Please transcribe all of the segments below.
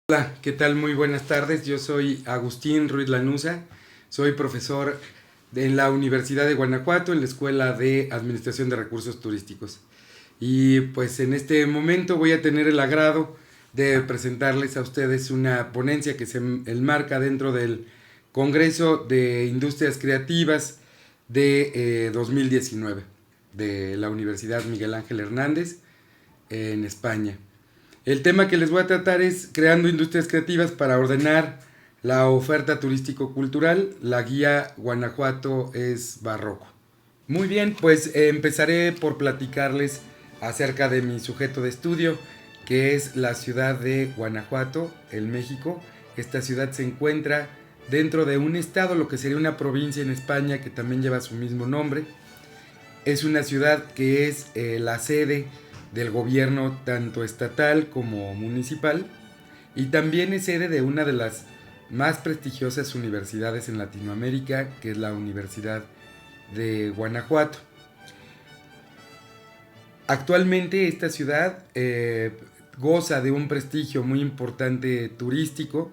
Hola, ¿qué tal? Muy buenas tardes. Yo soy Agustín Ruiz Lanuza, soy profesor en la Universidad de Guanajuato, en la Escuela de Administración de Recursos Turísticos. Y pues en este momento voy a tener el agrado de presentarles a ustedes una ponencia que se enmarca dentro del Congreso de Industrias Creativas de 2019 de la Universidad Miguel Ángel Hernández en España. El tema que les voy a tratar es creando industrias creativas para ordenar la oferta turístico-cultural. La guía Guanajuato es barroco. Muy bien, pues empezaré por platicarles acerca de mi sujeto de estudio, que es la ciudad de Guanajuato, el México. Esta ciudad se encuentra dentro de un estado, lo que sería una provincia en España que también lleva su mismo nombre. Es una ciudad que es la sede del gobierno tanto estatal como municipal y también es sede de una de las más prestigiosas universidades en Latinoamérica, que es la Universidad de Guanajuato. Actualmente esta ciudad goza de un prestigio muy importante turístico,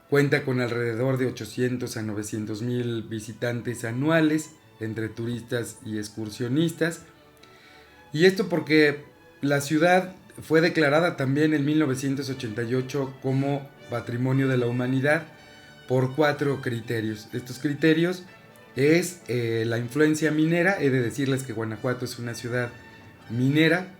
cuenta con alrededor de 800 a 900 mil visitantes anuales entre turistas y excursionistas. Y esto porque la ciudad fue declarada también en 1988 como Patrimonio de la Humanidad por 4 criterios. Estos criterios es la influencia minera. He de decirles que Guanajuato es una ciudad minera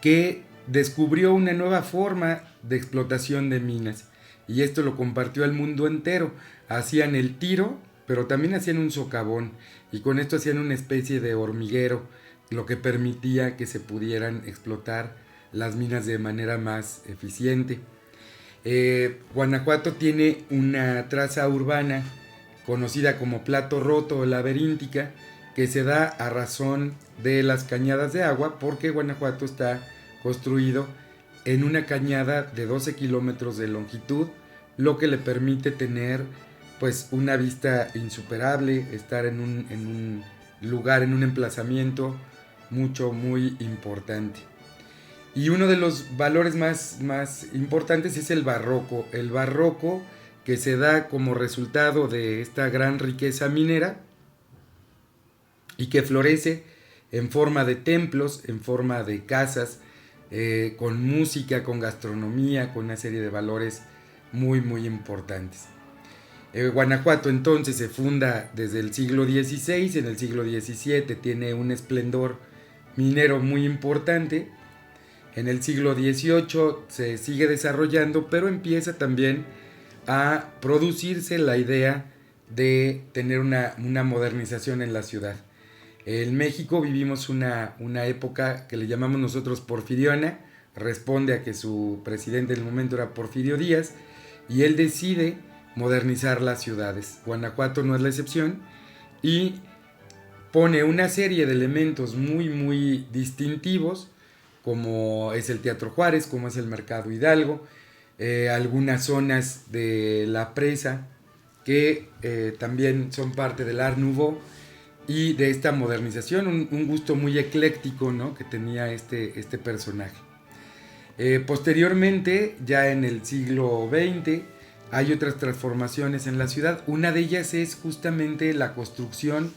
que descubrió una nueva forma de explotación de minas, y esto lo compartió al mundo entero. Hacían el tiro, pero también hacían un socavón, y con esto hacían una especie de hormiguero, lo que permitía que se pudieran explotar las minas de manera más eficiente. Guanajuato tiene una traza urbana conocida como Plato Roto o Laberíntica, que se da a razón de las cañadas de agua, porque Guanajuato está construido en una cañada de 12 kilómetros de longitud, lo que le permite tener pues una vista insuperable, estar en un lugar, en un emplazamiento muy importante. Y uno de los valores más importantes es el barroco. El barroco que se da como resultado de esta gran riqueza minera y que florece en forma de templos, en forma de casas, con música, con gastronomía, con una serie de valores muy importantes. Guanajuato entonces se funda desde el siglo XVI, en el siglo XVII tiene un esplendor minero muy importante. En el siglo XVIII se sigue desarrollando, pero empieza también a producirse la idea de tener una modernización en la ciudad. En México vivimos una época que le llamamos nosotros porfiriana, responde a que su presidente en el momento era Porfirio Díaz, y él decide modernizar las ciudades. Guanajuato no es la excepción, y pone una serie de elementos muy distintivos, como es el Teatro Juárez, como es el Mercado Hidalgo, algunas zonas de la presa que también son parte del Art Nouveau y de esta modernización, un gusto muy ecléctico, ¿no?, que tenía este personaje. Posteriormente, ya en el siglo XX, hay otras transformaciones en la ciudad. Una de ellas es justamente la construcción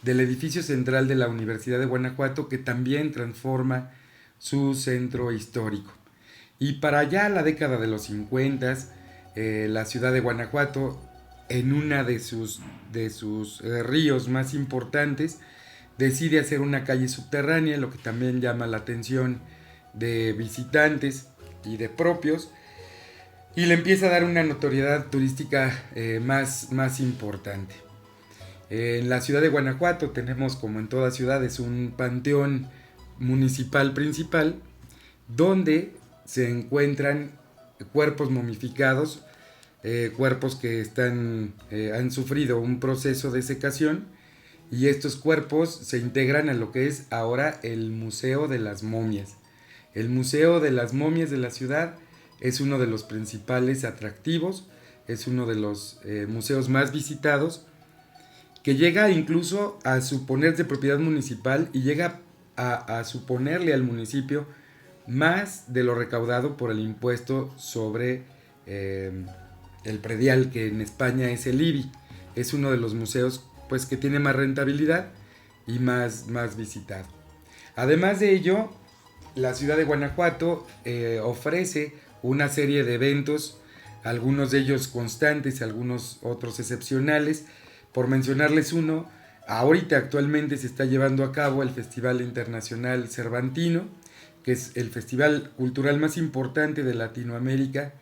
del edificio central de la Universidad de Guanajuato, que también transforma su centro histórico. Y para allá, la década de los 50, la ciudad de Guanajuato, en una de sus ríos más importantes, decide hacer una calle subterránea, lo que también llama la atención de visitantes y de propios, y le empieza a dar una notoriedad turística más importante. En la ciudad de Guanajuato tenemos, como en todas ciudades, un panteón municipal principal, donde se encuentran cuerpos momificados, cuerpos que han sufrido un proceso de secación, y estos cuerpos se integran a lo que es ahora el Museo de las Momias. El Museo de las Momias de la ciudad es uno de los principales atractivos, es uno de los museos más visitados, que llega incluso a suponerse propiedad municipal y llega a suponerle al municipio más de lo recaudado por el impuesto sobre el predial, que en España es el IBI. Es uno de los museos pues que tiene más rentabilidad y más visitado. Además de ello, la ciudad de Guanajuato ofrece una serie de eventos, algunos de ellos constantes, algunos otros excepcionales. Por mencionarles uno, ahorita actualmente se está llevando a cabo el Festival Internacional Cervantino, que es el festival cultural más importante de Latinoamérica,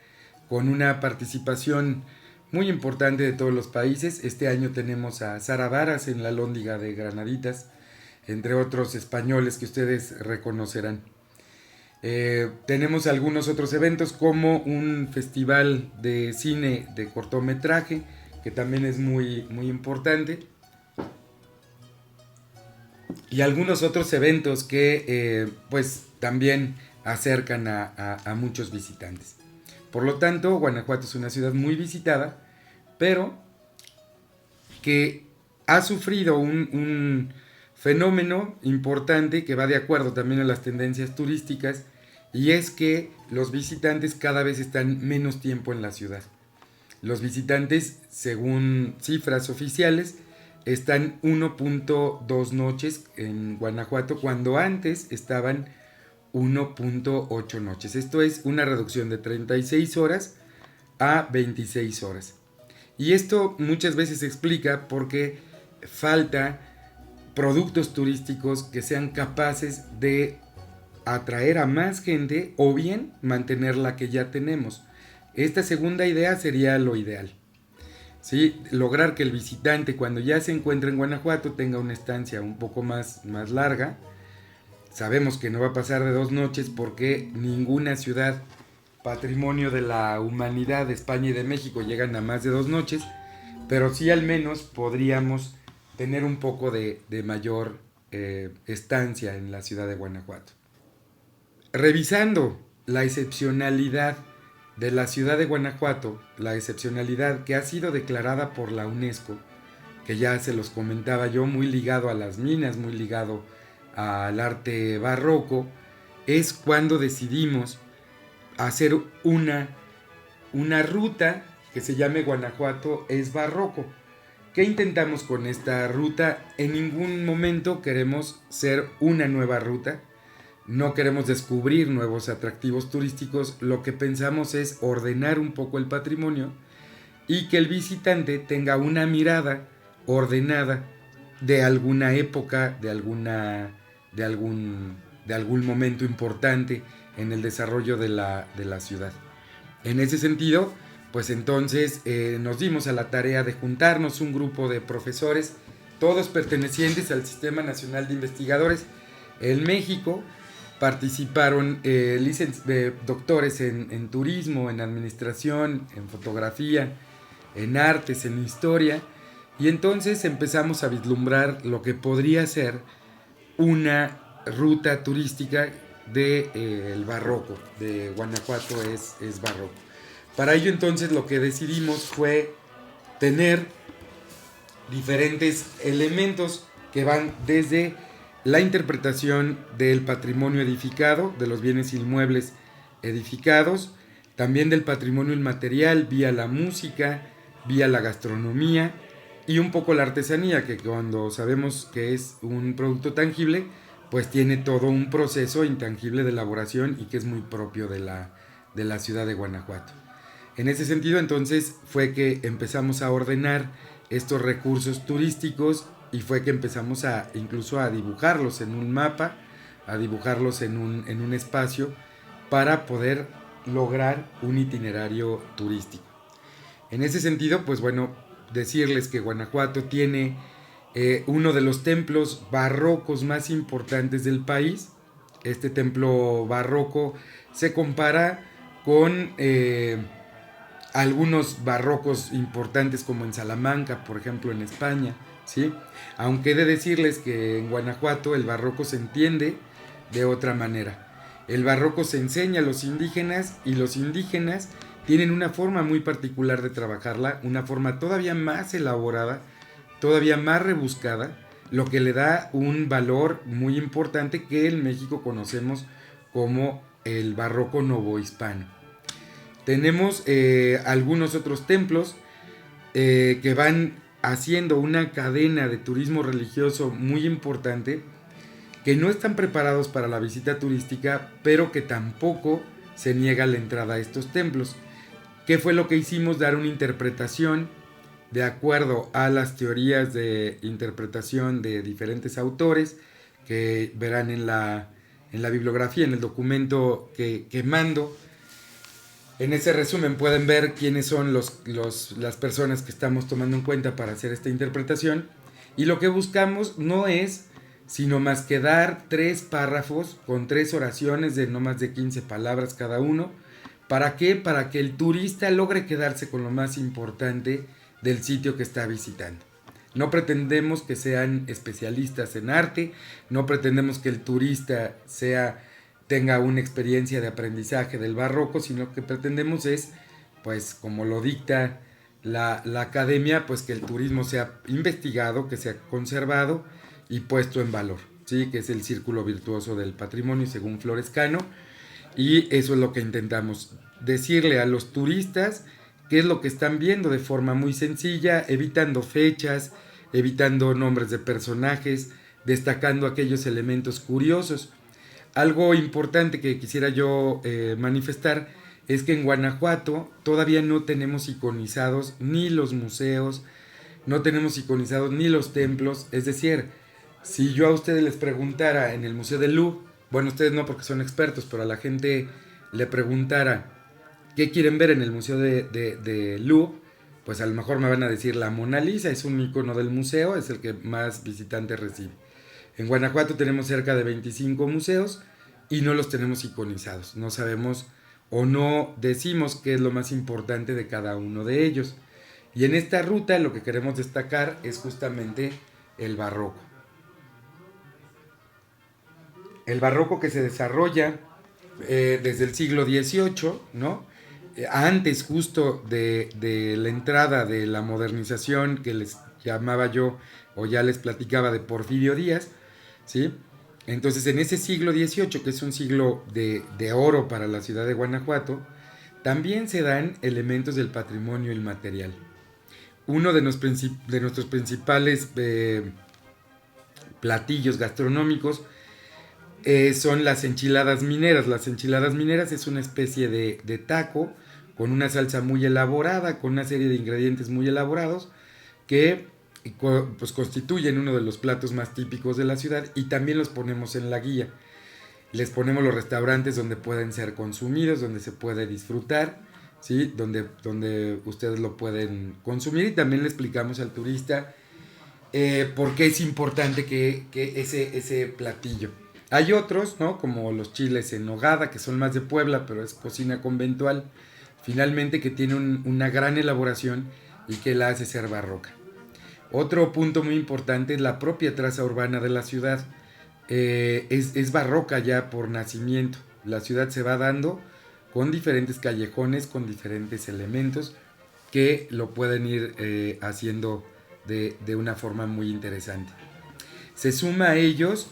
con una participación muy importante de todos los países. Este año tenemos a Sara Varas en la Lóndiga de Granaditas, entre otros españoles que ustedes reconocerán. Tenemos algunos otros eventos como un festival de cine de cortometraje, que también es muy importante, y algunos otros eventos que pues también acercan a muchos visitantes. Por lo tanto, Guanajuato es una ciudad muy visitada, pero que ha sufrido un fenómeno importante que va de acuerdo también a las tendencias turísticas, y es que los visitantes cada vez están menos tiempo en la ciudad. Los visitantes, según cifras oficiales, están 1.2 noches en Guanajuato, cuando antes estaban 1.8 noches. Esto es una reducción de 36 horas a 26 horas. Y esto muchas veces se explica porque falta productos turísticos que sean capaces de atraer a más gente o bien mantener la que ya tenemos. Esta segunda idea sería lo ideal. ¿Sí? Lograr que el visitante, cuando ya se encuentra en Guanajuato, tenga una estancia un poco más larga. Sabemos que no va a pasar de 2 noches porque ninguna ciudad patrimonio de la humanidad de España y de México llegan a más de 2 noches, pero sí al menos podríamos tener un poco de mayor estancia en la ciudad de Guanajuato. Revisando la excepcionalidad de la ciudad de Guanajuato, la excepcionalidad que ha sido declarada por la UNESCO, que ya se los comentaba yo, muy ligado a las minas, muy ligado al arte barroco, es cuando decidimos hacer una ruta que se llame Guanajuato es Barroco. ¿Qué intentamos con esta ruta? En ningún momento queremos ser una nueva ruta, no queremos descubrir nuevos atractivos turísticos, lo que pensamos es ordenar un poco el patrimonio y que el visitante tenga una mirada ordenada de alguna época, de algún momento importante en el desarrollo de la ciudad. En ese sentido, pues entonces nos dimos a la tarea de juntarnos un grupo de profesores, todos pertenecientes al Sistema Nacional de Investigadores. En México participaron doctores en turismo, en administración, en fotografía, en artes, en historia, y entonces empezamos a vislumbrar lo que podría ser una ruta turística del barroco, de Guanajuato es barroco. Para ello entonces lo que decidimos fue tener diferentes elementos que van desde la interpretación del patrimonio edificado, de los bienes inmuebles edificados, también del patrimonio inmaterial vía la música, vía la gastronomía y un poco la artesanía, que cuando sabemos que es un producto tangible, pues tiene todo un proceso intangible de elaboración y que es muy propio de la ciudad de Guanajuato. En ese sentido, entonces, fue que empezamos a ordenar estos recursos turísticos y fue que empezamos incluso a dibujarlos en un mapa, a dibujarlos en un espacio para poder lograr un itinerario turístico. En ese sentido, pues bueno, decirles que Guanajuato tiene uno de los templos barrocos más importantes del país. Este templo barroco se compara con algunos barrocos importantes como en Salamanca, por ejemplo, en España, ¿sí? Aunque he de decirles que en Guanajuato el barroco se entiende de otra manera. El barroco se enseña a los indígenas y los indígenas tienen una forma muy particular de trabajarla, una forma todavía más elaborada, todavía más rebuscada, lo que le da un valor muy importante que en México conocemos como el barroco novohispano. Tenemos algunos otros templos que van haciendo una cadena de turismo religioso muy importante, que no están preparados para la visita turística, pero que tampoco se niega la entrada a estos templos. ¿Qué fue lo que hicimos? Dar una interpretación de acuerdo a las teorías de interpretación de diferentes autores que verán en la bibliografía, en el documento que mando. En ese resumen pueden ver quiénes son las personas que estamos tomando en cuenta para hacer esta interpretación. Y lo que buscamos no es sino más que dar 3 párrafos con 3 oraciones de no más de 15 palabras cada uno. ¿Para qué? Para que el turista logre quedarse con lo más importante del sitio que está visitando. No pretendemos que sean especialistas en arte, no pretendemos que el turista tenga una experiencia de aprendizaje del barroco, sino que pretendemos es, pues como lo dicta la academia, pues que el turismo sea investigado, que sea conservado y puesto en valor, ¿sí? Que es el círculo virtuoso del patrimonio según Florescano, y eso es lo que intentamos decirle a los turistas, qué es lo que están viendo de forma muy sencilla, evitando fechas, evitando nombres de personajes, destacando aquellos elementos curiosos. Algo importante que quisiera yo manifestar es que en Guanajuato todavía no tenemos iconizados ni los museos, no tenemos iconizados ni los templos. Es decir, si yo a ustedes les preguntara en el Museo del Louvre, bueno, ustedes no porque son expertos, pero a la gente le preguntara qué quieren ver en el Museo de Louvre, pues a lo mejor me van a decir la Mona Lisa, es un icono del museo, es el que más visitantes recibe. En Guanajuato tenemos cerca de 25 museos y no los tenemos iconizados. No sabemos o no decimos qué es lo más importante de cada uno de ellos. Y en esta ruta lo que queremos destacar es justamente el barroco. El barroco que se desarrolla desde el siglo XVIII, ¿no? Antes justo de la entrada de la modernización que les llamaba yo o ya les platicaba de Porfirio Díaz, ¿sí? Entonces en ese siglo XVIII, que es un siglo de oro para la ciudad de Guanajuato, también se dan elementos del patrimonio inmaterial. Uno de nuestros principales platillos gastronómicos son las enchiladas mineras. Las enchiladas mineras es una especie de taco con una salsa muy elaborada, con una serie de ingredientes muy elaborados que pues constituyen uno de los platos más típicos de la ciudad, y también los ponemos en la guía. Les ponemos los restaurantes donde pueden ser consumidos, donde se puede disfrutar, ¿sí? donde ustedes lo pueden consumir, y también le explicamos al turista por qué es importante que ese platillo. Hay otros, ¿no? Como los chiles en nogada, que son más de Puebla, pero es cocina conventual, finalmente que tiene una gran elaboración y que la hace ser barroca. Otro punto muy importante es la propia traza urbana de la ciudad. Es barroca ya por nacimiento. La ciudad se va dando con diferentes callejones, con diferentes elementos que lo pueden ir haciendo de una forma muy interesante. Se suma a ellos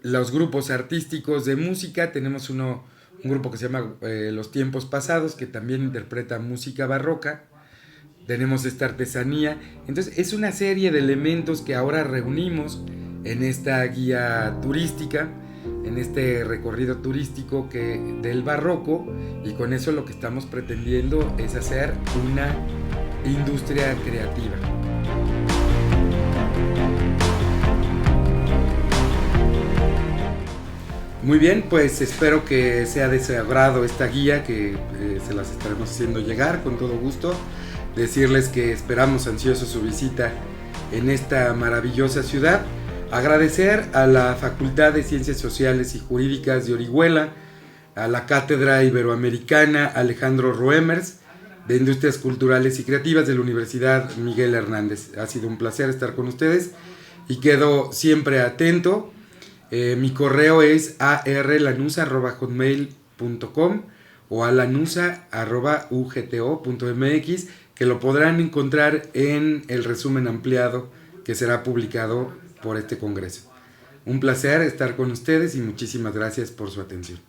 los grupos artísticos de música. Tenemos un grupo que se llama Los Tiempos Pasados, que también interpreta música barroca. Tenemos esta artesanía. Entonces es una serie de elementos que ahora reunimos en esta guía turística, en este recorrido turístico del barroco, y con eso lo que estamos pretendiendo es hacer una industria creativa. Muy bien, pues espero que sea de su agrado esta guía, que se las estaremos haciendo llegar con todo gusto. Decirles que esperamos ansiosos su visita en esta maravillosa ciudad. Agradecer a la Facultad de Ciencias Sociales y Jurídicas de Orihuela, a la Cátedra Iberoamericana Alejandro Roemers de Industrias Culturales y Creativas de la Universidad Miguel Hernández. Ha sido un placer estar con ustedes y quedo siempre atento. Mi correo es arlanusa@hotmail.com o alanusa@ugto.mx, que lo podrán encontrar en el resumen ampliado que será publicado por este congreso. Un placer estar con ustedes y muchísimas gracias por su atención.